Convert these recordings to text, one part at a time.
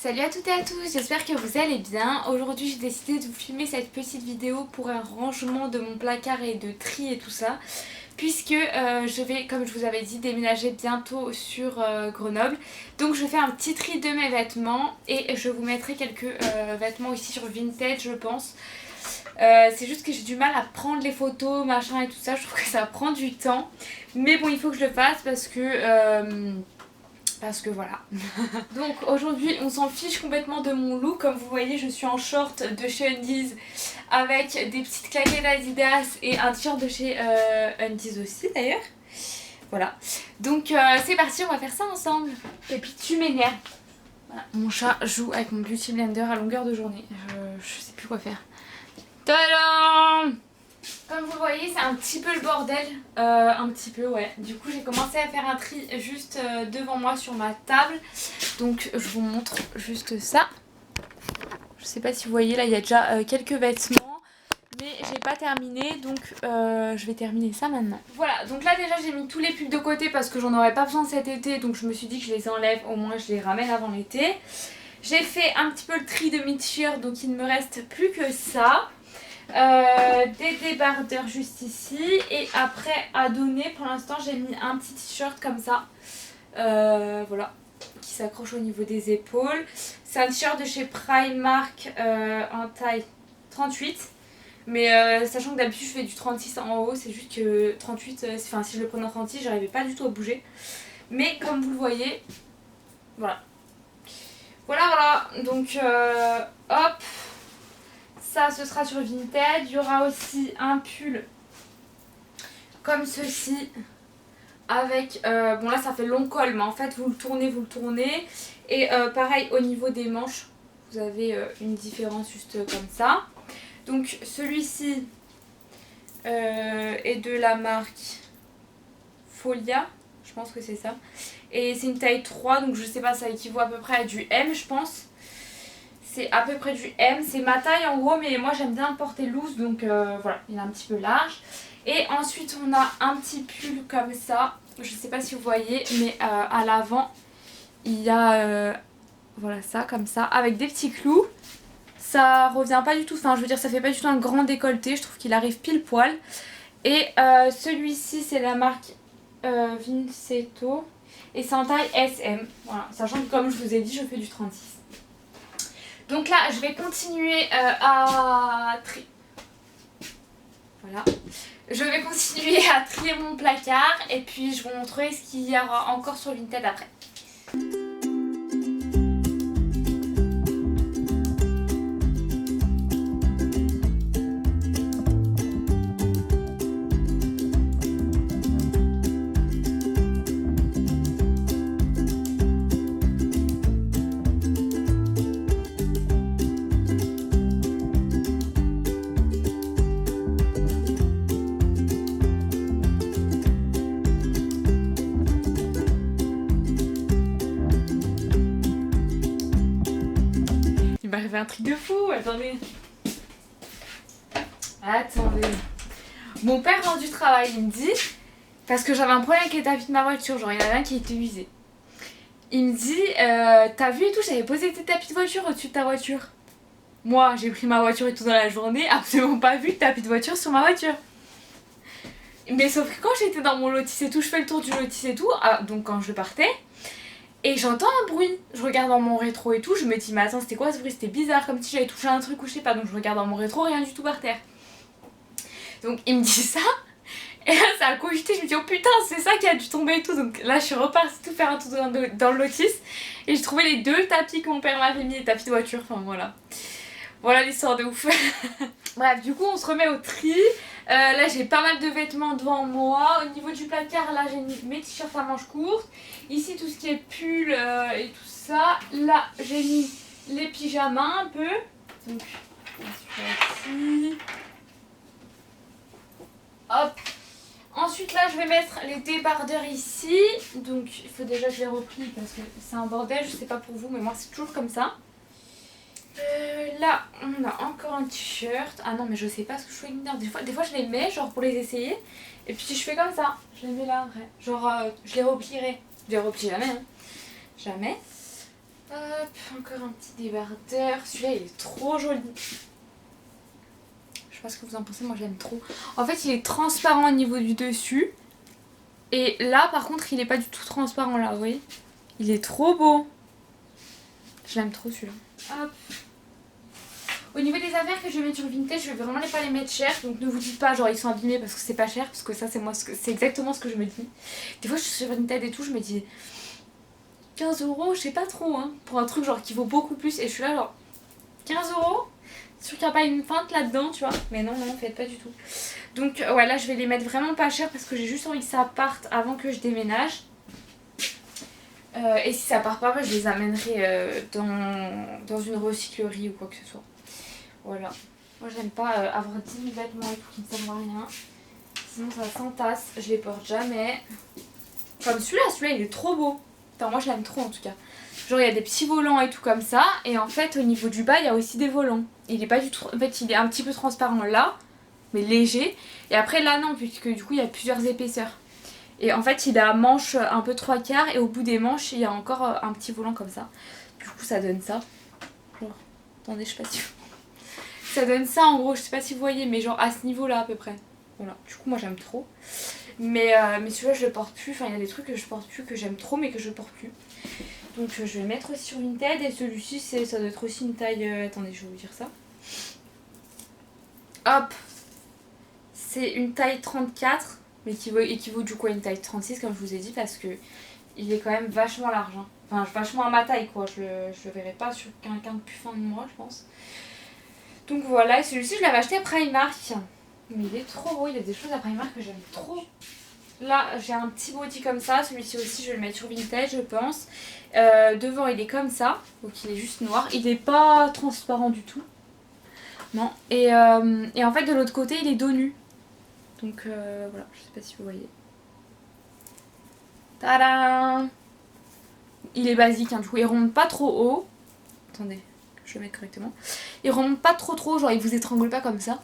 Salut à toutes et à tous, j'espère que vous allez bien. Aujourd'hui j'ai décidé de vous filmer cette petite vidéo pour un rangement de mon placard et de tri et tout ça. Puisque je vais, comme je vous avais dit, déménager bientôt sur Grenoble. Donc je fais un petit tri de mes vêtements et je vous mettrai quelques vêtements aussi sur Vinted je pense. C'est juste que j'ai du mal à prendre les photos, machin et tout ça, je trouve que ça prend du temps. Mais bon, il faut que je le fasse parce que voilà. Donc aujourd'hui on s'en fiche complètement de mon look. Comme vous voyez, je suis en short de chez Undies avec des petites claquettes Adidas et un t-shirt de chez Undies aussi d'ailleurs. Voilà. Donc c'est parti, on va faire ça ensemble. Et puis tu m'énerves. Voilà. Mon chat joue avec mon beauty blender à longueur de journée. Je sais plus quoi faire. Tadam! Comme vous voyez, c'est un petit peu le bordel, un petit peu ouais. Du coup j'ai commencé à faire un tri juste devant moi sur ma table. Donc je vous montre juste ça. Je sais pas si vous voyez, là il y a déjà quelques vêtements. Mais j'ai pas terminé, donc je vais terminer ça maintenant. Voilà, donc là déjà j'ai mis tous les pulls de côté parce que j'en aurais pas besoin cet été. Donc je me suis dit que je les enlève, au moins je les ramène avant l'été. J'ai fait un petit peu le tri de mes t-shirts, donc il ne me reste plus que ça. Des débardeurs juste ici et après à donner pour l'instant j'ai mis un petit t-shirt comme ça voilà, qui s'accroche au niveau des épaules. C'est un t-shirt de chez Primark en taille 38 mais sachant que d'habitude je fais du 36 en haut, c'est juste que 38, enfin si je le prenais en 36 j'arrivais pas du tout à bouger, mais comme vous le voyez voilà donc hop. Ça, ce sera sur Vinted. Il y aura aussi un pull comme ceci avec, bon là ça fait long col mais en fait vous le tournez et pareil au niveau des manches vous avez une différence juste comme ça. Donc celui-ci est de la marque Folia, je pense que c'est ça, et c'est une taille 3 donc je sais pas, ça équivaut à peu près à du M je pense. C'est à peu près du M, c'est ma taille en gros mais moi j'aime bien le porter loose donc voilà, il est un petit peu large. Et ensuite on a un petit pull comme ça, je sais pas si vous voyez mais à l'avant il y a voilà ça comme ça avec des petits clous. Ça revient pas du tout, enfin je veux dire ça fait pas du tout un grand décolleté, je trouve qu'il arrive pile poil. Et celui-ci c'est la marque Vinceto et c'est en taille SM, voilà, sachant que comme je vous ai dit je fais du 36. Donc là, je vais continuer à trier. Voilà. Je vais continuer à trier mon placard et puis je vous montrerai ce qu'il y aura encore sur Vinted après. Il m'a arrivé un truc de fou, attendez. Mon père rentre du travail, il me dit, parce que j'avais un problème avec les tapis de ma voiture, genre il y en avait un qui était usé. Il me dit, t'as vu et tout, j'avais posé tes tapis de voiture au-dessus de ta voiture. Moi, j'ai pris ma voiture et tout dans la journée, absolument pas vu de tapis de voiture sur ma voiture. Mais sauf que quand j'étais dans mon lotis et tout, je fais le tour du lotis et tout, donc quand je partais, et j'entends un bruit, je regarde dans mon rétro et tout, je me dis mais attends c'était quoi ce bruit, c'était bizarre comme si j'avais touché un truc ou je sais pas, donc je regarde dans mon rétro, rien du tout par terre. Donc il me dit ça, et là ça a cogité, je me dis oh putain c'est ça qui a dû tomber et tout, donc là je suis repartie tout faire un tour dans le lotis, et j'ai trouvé les deux tapis que mon père m'avait mis, les tapis de voiture, enfin voilà. Voilà l'histoire de ouf. Bref, du coup on se remet au tri. Là j'ai pas mal de vêtements devant moi. Au niveau du placard, là j'ai mis mes t-shirts à manches courtes. Ici tout ce qui est pull et tout ça. Là j'ai mis les pyjamas un peu. Donc ici. Hop. Ensuite là je vais mettre les débardeurs ici. Donc il faut déjà que je les replie parce que c'est un bordel. Je sais pas pour vous mais moi c'est toujours comme ça. Là on a encore un t-shirt. Ah non mais je sais pas ce que je fais avec des fois je les mets genre pour les essayer. Et puis je fais comme ça, je les mets là après. Genre je les replierai. Je les replie jamais hein. Jamais. Hop, encore un petit débardeur. Celui-là il est trop joli. Je sais pas ce que vous en pensez, moi j'aime trop. En fait il est transparent au niveau du dessus. Et là par contre il est pas du tout transparent là, vous voyez. Il est trop beau. Je l'aime trop celui-là. Hop. Au niveau des affaires que je vais mettre sur Vinted, je vais vraiment pas les mettre cher. Donc ne vous dites pas genre ils sont abîmés parce que c'est pas cher. Parce que ça c'est exactement ce que je me dis. Des fois je suis sur Vinted et tout, je me dis 15 €, je sais pas trop hein. Pour un truc genre qui vaut beaucoup plus. Et je suis là genre 15 €. C'est sûr qu'il n'y a pas une feinte là-dedans, tu vois. Mais non, non, faites pas du tout. Donc ouais, là je vais les mettre vraiment pas cher parce que j'ai juste envie que ça parte avant que je déménage. Et si ça part pas, je les amènerai dans une recyclerie ou quoi que ce soit. Voilà. Moi j'aime pas avoir 10 000 vêtements et tout qui ne servent à rien. Sinon ça s'entasse, je les porte jamais. Comme celui-là il est trop beau. Enfin moi je l'aime trop en tout cas. Genre il y a des petits volants et tout comme ça. Et en fait au niveau du bas il y a aussi des volants. Il est pas du tout... En fait il est un petit peu transparent là, mais léger. Et après là non, puisque du coup il y a plusieurs épaisseurs. Et en fait il a manche un peu 3/4 et au bout des manches il y a encore un petit volant comme ça. Du coup ça donne ça. Genre, attendez je sais pas si... Ça donne ça en gros, je sais pas si vous voyez, mais genre à ce niveau là à peu près. Voilà, du coup moi j'aime trop. Mais celui-là je le porte plus, enfin il y a des trucs que je porte plus, que j'aime trop mais que je porte plus. Donc je vais le mettre aussi sur Vinted et celui-ci ça doit être aussi une taille... attendez je vais vous dire ça. Hop. C'est une taille 34 mais qui équivaut du coup à une taille 36 comme je vous ai dit parce que il est quand même vachement large. Hein. Enfin vachement à ma taille quoi, je le verrai pas sur quelqu'un de plus fin de moi je pense. Donc voilà, et celui-ci je l'avais acheté à Primark. Mais il est trop beau, il y a des choses à Primark que j'aime trop. Là j'ai un petit body comme ça, celui-ci aussi je vais le mettre sur Vinted je pense. Devant il est comme ça, donc il est juste noir, il n'est pas transparent du tout. Non, et en fait de l'autre côté il est dos nu. Donc voilà, je sais pas si vous voyez. Tadam! Il est basique, hein, du coup il remonte pas trop haut. Attendez, je vais le mettre correctement. Il remonte pas trop haut, genre il vous étrangle pas comme ça.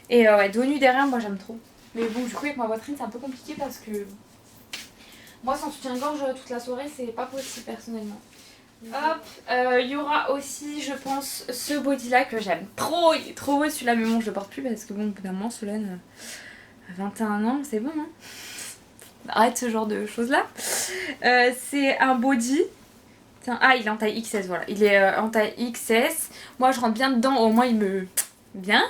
Et ouais, dos nu derrière, moi j'aime trop. Mais bon, du coup avec ma poitrine c'est un peu compliqué parce que moi sans soutien-gorge toute la soirée c'est pas possible personnellement. Hop, il y aura aussi je pense ce body là que j'aime trop, il est trop beau celui-là mais bon je le porte plus parce que bon au bout d'un moment Solène à 21 ans c'est bon hein. Arrête ce genre de choses là. C'est un body. Tiens, ah il est en taille XS voilà, il est en taille XS. Moi je rentre bien dedans, au moins il me... bien.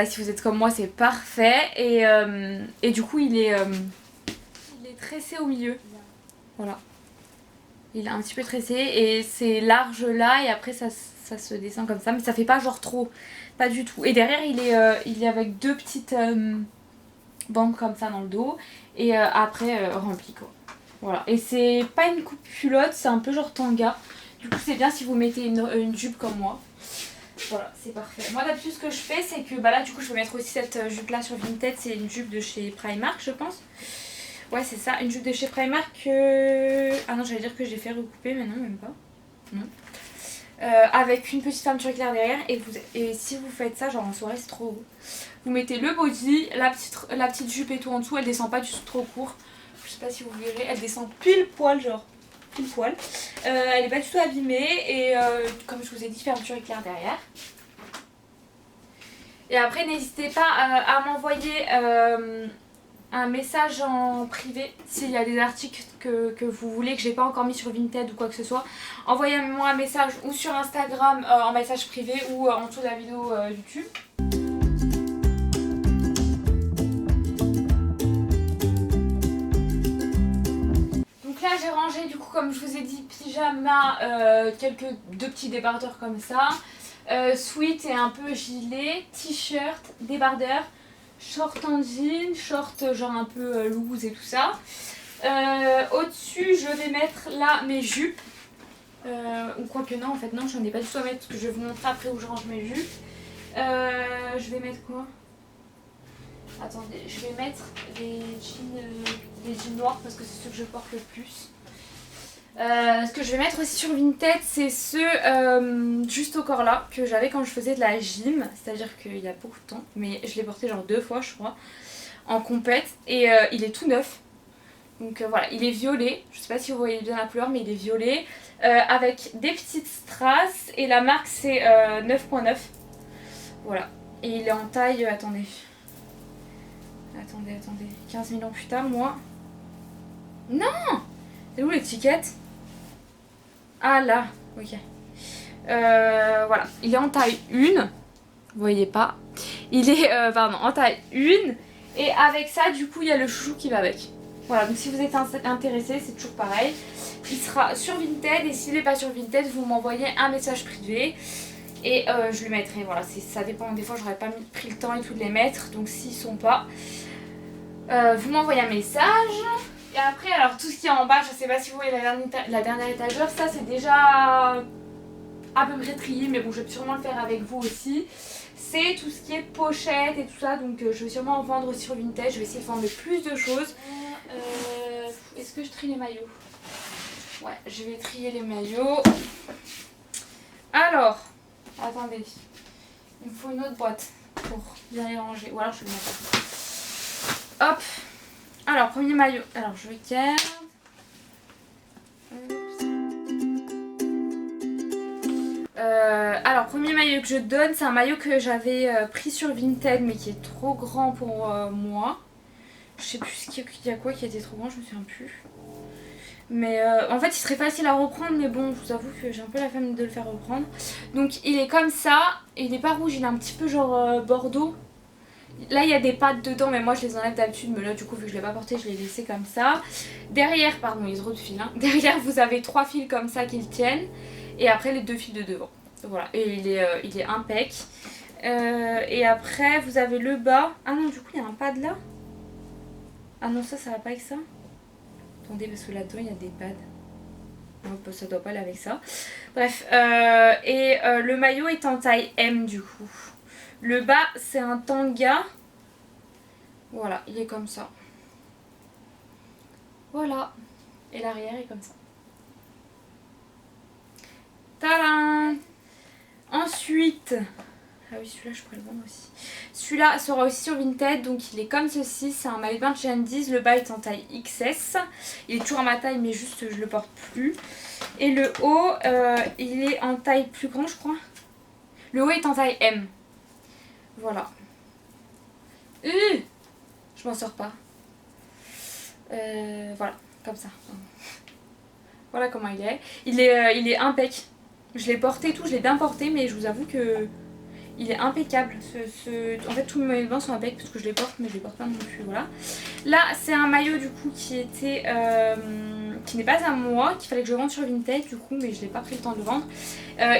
Si vous êtes comme moi c'est parfait et du coup il est tressé au milieu. Voilà. Il est un petit peu tressé et c'est large là et après ça se descend comme ça mais ça fait pas genre trop, pas du tout. Et derrière il est avec deux petites bandes comme ça dans le dos et après rempli quoi. Voilà. Et c'est pas une coupe culotte, c'est un peu genre tanga. Du coup c'est bien si vous mettez une jupe comme moi. Voilà, c'est parfait. Moi d'habitude ce que je fais c'est que bah là du coup je vais mettre aussi cette jupe là sur Vinted, c'est une jupe de chez Primark je pense. Ouais c'est ça, une jupe de chez Primark ah non j'allais dire que j'ai fait recouper mais non même pas. Non. Avec une petite fermeture éclair derrière et si vous faites ça genre en soirée c'est trop beau. Vous mettez le body, la petite jupe et tout en dessous, elle descend pas du tout trop court. Je sais pas si vous verrez, elle descend pile poil genre. Pile poil. Elle est pas du tout abîmée et comme je vous ai dit fermeture éclair derrière. Et après n'hésitez pas à m'envoyer un message en privé s'il y a des articles que vous voulez que j'ai pas encore mis sur Vinted ou quoi que ce soit. Envoyez-moi un message ou sur Instagram en message privé ou en dessous de la vidéo YouTube. Donc là j'ai rangé du coup comme je vous ai dit pyjama, deux petits débardeurs comme ça, sweat et un peu gilet, t-shirt, débardeur, short en jean, short genre un peu loose et tout ça. Au-dessus je vais mettre là mes jupes, ou quoi que non en fait non j'en ai pas du tout à mettre parce que je vais vous montrer après où je range mes jupes. Je vais mettre quoi? Attendez, je vais mettre les jeans noirs parce que c'est ceux que je porte le plus. Ce que je vais mettre aussi sur Vinted c'est ceux juste au corps là que j'avais quand je faisais de la gym, c'est à dire qu'il y a beaucoup de temps mais je l'ai porté genre 2 fois je crois en compète et il est tout neuf Donc voilà, il est violet, je sais pas si vous voyez bien la couleur mais il est violet, avec des petites strass et la marque c'est 9.9. Voilà, et il est en taille, attendez, 15 000 ans plus tard, moi. Non, c'est où l'étiquette? Ah là, ok. Voilà, il est en taille 1, vous voyez pas. Il est, en taille 1, et avec ça, du coup, il y a le chouchou qui va avec. Voilà, donc si vous êtes intéressé, c'est toujours pareil. Il sera sur Vinted, et s'il n'est pas sur Vinted, vous m'envoyez un message privé. Et je le mettrai, voilà, ça dépend, des fois j'aurais pas pris le temps et tout de les mettre, donc s'ils sont pas, vous m'envoyez un message. Et après, alors tout ce qui est en bas, je sais pas si vous voyez la dernière étagère, ça c'est déjà à peu près trié, mais bon, je vais sûrement le faire avec vous aussi. C'est tout ce qui est pochette et tout ça, donc je vais sûrement en vendre sur Vinted, je vais essayer de vendre le plus de choses. Est-ce que je trie les maillots? Ouais, je vais trier les maillots. Alors, attendez, il me faut une autre boîte pour bien les ranger, ou alors je vais le mettre. Hop. Alors, premier maillot. Alors, je garde. Alors, premier maillot que je donne, c'est un maillot que j'avais pris sur Vinted, mais qui est trop grand pour moi. Je sais plus ce qu'il y a quoi qui était trop grand, je me souviens plus. Mais en fait, il serait facile à reprendre, mais bon, je vous avoue que j'ai un peu la flemme de le faire reprendre. Donc, il est comme ça. Il n'est pas rouge, il est un petit peu genre bordeaux. Là il y a des pattes dedans mais moi je les enlève d'habitude, mais là du coup vu que je l'ai pas porté je l'ai laissé comme ça. Derrière, pardon il y a trop de fils hein. Derrière vous avez 3 fils comme ça qui le tiennent. Et après les 2 fils de devant. Voilà, et il est impec. Et après vous avez le bas. Ah non du coup il y a un pad là. Ah non ça va pas avec ça. Attendez parce que là-dedans il y a des pads. Non, ça doit pas aller avec ça. Bref, le maillot est en taille M du coup. Le bas, c'est un tanga. Voilà, il est comme ça. Voilà. Et l'arrière est comme ça. Tadam! Ensuite... Ah oui, celui-là, je pourrais le vendre aussi. Celui-là sera aussi sur Vinted, donc il est comme ceci. C'est un maillot de bain de chez Andy's. Le bas est en taille XS. Il est toujours à ma taille, mais juste je le porte plus. Et le haut, il est en taille plus grand, je crois. Le haut est en taille M. Voilà. Je m'en sors pas. Voilà, comme ça. Voilà comment il est. Il est impec. Je l'ai porté et tout, je l'ai bien porté, mais je vous avoue que il est impeccable. En fait, tous mes maillots de bain sont impeccables parce que je les porte, mais je les porte pas non plus. Voilà. Là, c'est un maillot du coup qui était, qui n'est pas à moi, qu'il fallait que je vende sur Vinted du coup, mais je n'ai pas pris le temps de le vendre.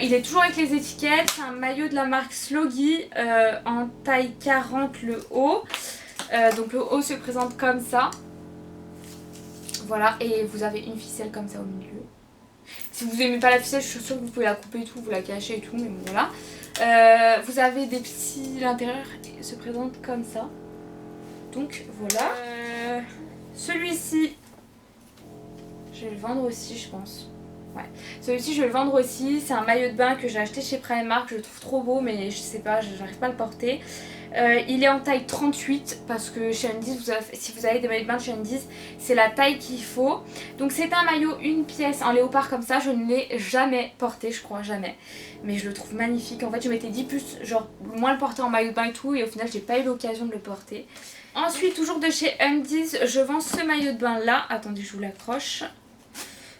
Il est toujours avec les étiquettes. C'est un maillot de la marque Sloggy en taille 40 le haut. Donc le haut se présente comme ça. Voilà, et vous avez une ficelle comme ça au milieu. Si vous aimez pas la ficelle, je suis sûre que vous pouvez la couper et tout, vous la cachez et tout, mais bon voilà. Vous avez des petits... L'intérieur se présente comme ça. Donc voilà. Celui-ci, je vais le vendre aussi je pense. Ouais. Celui-ci je vais le vendre aussi. C'est un maillot de bain que j'ai acheté chez Primark. Je le trouve trop beau mais je sais pas, j'arrive pas à le porter. Il est en taille 38 parce que chez Andy's, si vous avez des maillots de bain de chez Andy's, c'est la taille qu'il faut. Donc c'est un maillot une pièce en léopard comme ça. Je ne l'ai jamais porté, je crois jamais. Mais je le trouve magnifique. En fait je m'étais dit plus genre moins le porter en maillot de bain et tout. Et au final j'ai pas eu l'occasion de le porter. Ensuite toujours de chez Andy's, je vends ce maillot de bain là. Attendez je vous l'accroche.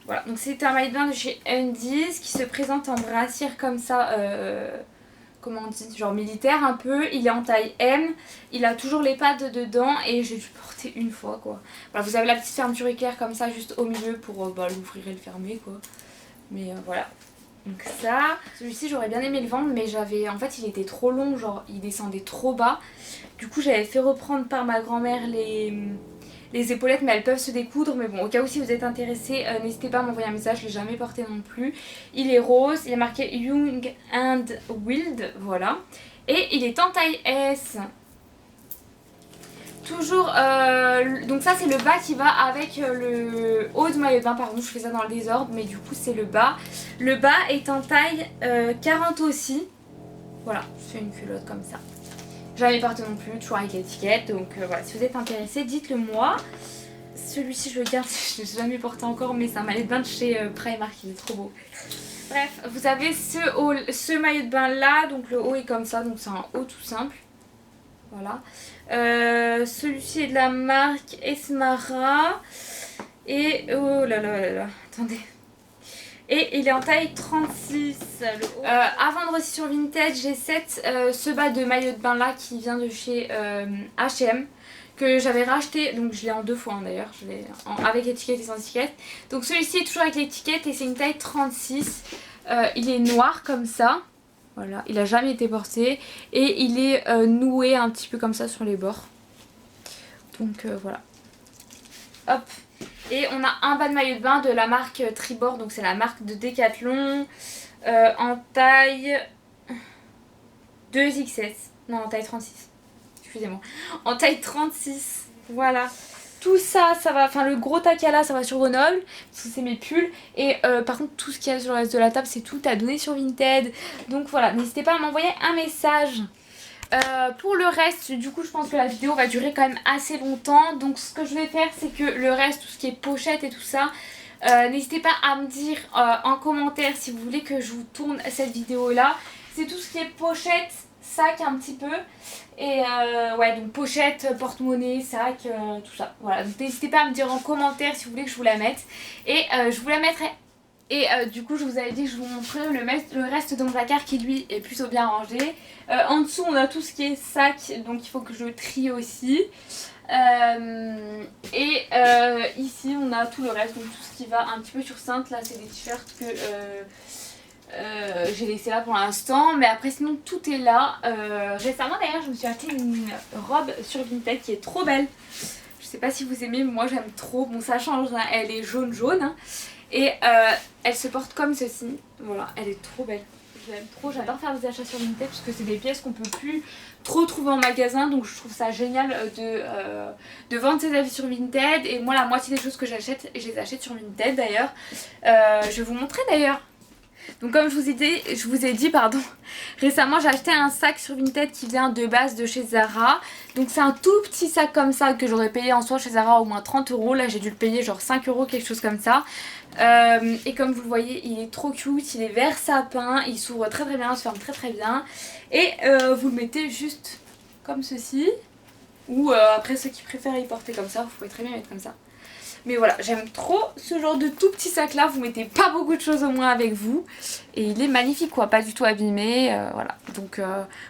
Voilà, donc c'est un maillot de bain de chez Andy's qui se présente en brassière comme ça, comment on dit, genre militaire un peu. Il est en taille M, il a toujours les pads dedans et j'ai dû le porter une fois quoi. Voilà, vous avez la petite fermeture éclair comme ça juste au milieu pour l'ouvrir et le fermer quoi. Mais voilà, donc ça. Celui-ci j'aurais bien aimé le vendre mais en fait il était trop long, genre il descendait trop bas. Du coup j'avais fait reprendre par ma grand-mère les épaulettes mais elles peuvent se découdre, mais bon au cas où si vous êtes intéressé n'hésitez pas à m'envoyer un message, je l'ai jamais porté non plus. Il est rose, il est marqué Young and Wild, voilà, et il est en taille S. Toujours, donc ça c'est le bas qui va avec le haut de maillot de bain, pardon je fais ça dans le désordre mais du coup c'est le bas. Le bas est en taille 40 aussi, voilà, je fais une culotte comme ça. Jamais porté non plus, toujours avec l'étiquette, donc voilà, si vous êtes intéressé, dites-le moi. celui-ci je le garde, je l'ai jamais porté encore, mais c'est un maillot de bain de chez Primark, il est trop beau. Bref, vous avez ce maillot de bain là, donc le haut est comme ça, donc c'est un haut tout simple. Voilà. Celui-ci est de la marque Esmara. Et oh là là là là, attendez. Et il est en taille 36. Avant de sur Vinted, j'ai ce bas de maillot de bain là qui vient de chez H&M que j'avais racheté, donc je l'ai en 2 fois hein, d'ailleurs, je l'ai avec étiquette et sans étiquette. Donc celui-ci est toujours avec l'étiquette et c'est une taille 36. Il est noir comme ça, voilà, il a jamais été porté et il est noué un petit peu comme ça sur les bords. Donc voilà. Hop. Et on a un bas de maillot de bain de la marque Tribord, donc c'est la marque de Decathlon, en taille 2XS, non en taille 36, excusez-moi, en taille 36, voilà. Tout ça, ça va, enfin le gros Takala ça va sur Grenoble, parce que c'est mes pulls, et par contre tout ce qu'il y a sur le reste de la table c'est tout à donner sur Vinted, donc voilà, n'hésitez pas à m'envoyer un message. Pour le reste, du coup je pense que la vidéo va durer quand même assez longtemps. Donc ce que je vais faire c'est que le reste, tout ce qui est pochette et tout ça, n'hésitez pas à me dire en commentaire si vous voulez que je vous tourne cette vidéo là. C'est tout ce qui est pochette, sac un petit peu. Et ouais, donc pochette, porte-monnaie, sac, tout ça. Voilà, donc n'hésitez pas à me dire en commentaire si vous voulez que je vous la mette. Et je vous la mettrai. Et du coup je vous avais dit que je vous montrerai le reste de mon placard qui lui est plutôt bien rangé. En dessous on a tout ce qui est sac, donc il faut que je trie aussi. Ici on a tout le reste, donc tout ce qui va un petit peu sur cintre. Là c'est des t-shirts que j'ai laissé là pour l'instant, mais après sinon tout est là. Récemment d'ailleurs je me suis acheté une robe sur Vinted qui est trop belle. Je sais pas si vous aimez, mais moi j'aime trop. Bon ça change, hein. Elle est jaune jaune hein. Et elle se porte comme ceci, voilà, elle est trop belle, je l'aime trop, j'adore faire des achats sur Vinted parce que c'est des pièces qu'on peut plus trop trouver en magasin, donc je trouve ça génial de vendre ses habits sur Vinted. Et moi la moitié des choses que j'achète, je les achète sur Vinted d'ailleurs. Je vais vous montrer d'ailleurs. Donc comme je vous ai dit pardon, récemment j'ai acheté un sac sur Vinted qui vient de base de chez Zara. Donc c'est un tout petit sac comme ça que j'aurais payé en soi chez Zara au moins 30 €. Là j'ai dû le payer genre 5 €, quelque chose comme ça. Et comme vous le voyez il est trop cute, il est vert sapin, il s'ouvre très très bien, il se ferme très très bien. Et vous le mettez juste comme ceci. Ou après ceux qui préfèrent y porter comme ça, vous pouvez très bien mettre comme ça. Mais voilà, j'aime trop ce genre de tout petit sac là, vous mettez pas beaucoup de choses au moins avec vous. Et il est magnifique quoi, pas du tout abîmé, voilà. Donc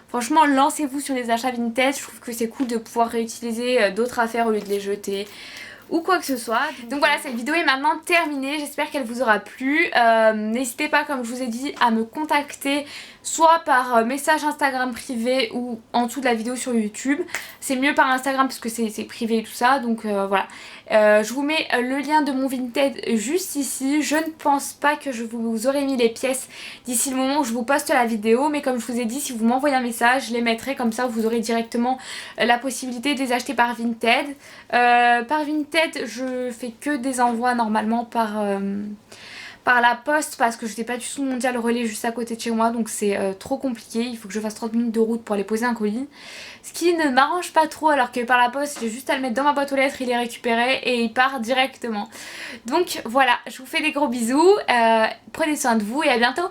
franchement lancez-vous sur les achats Vinted, je trouve que c'est cool de pouvoir réutiliser d'autres affaires au lieu de les jeter ou quoi que ce soit. Donc voilà, cette vidéo est maintenant terminée, j'espère qu'elle vous aura plu. N'hésitez pas, comme je vous ai dit, à me contacter soit par message Instagram privé ou en dessous de la vidéo sur YouTube. C'est mieux par Instagram parce que c'est privé et tout ça, donc voilà. Je vous mets le lien de mon Vinted juste ici. Je ne pense pas que je vous aurai mis les pièces d'ici le moment où je vous poste la vidéo, mais comme je vous ai dit, si vous m'envoyez un message, je les mettrai, comme ça vous aurez directement la possibilité de les acheter par Vinted. Par Vinted, je fais que des envois normalement par la poste parce que je n'ai pas du tout Mondial Relais juste à côté de chez moi, donc c'est trop compliqué. Il faut que je fasse 30 minutes de route pour aller poser un colis, ce qui ne m'arrange pas trop, alors que par la poste j'ai juste à le mettre dans ma boîte aux lettres, il est récupéré et il part directement. Donc voilà, je vous fais des gros bisous, prenez soin de vous et à bientôt.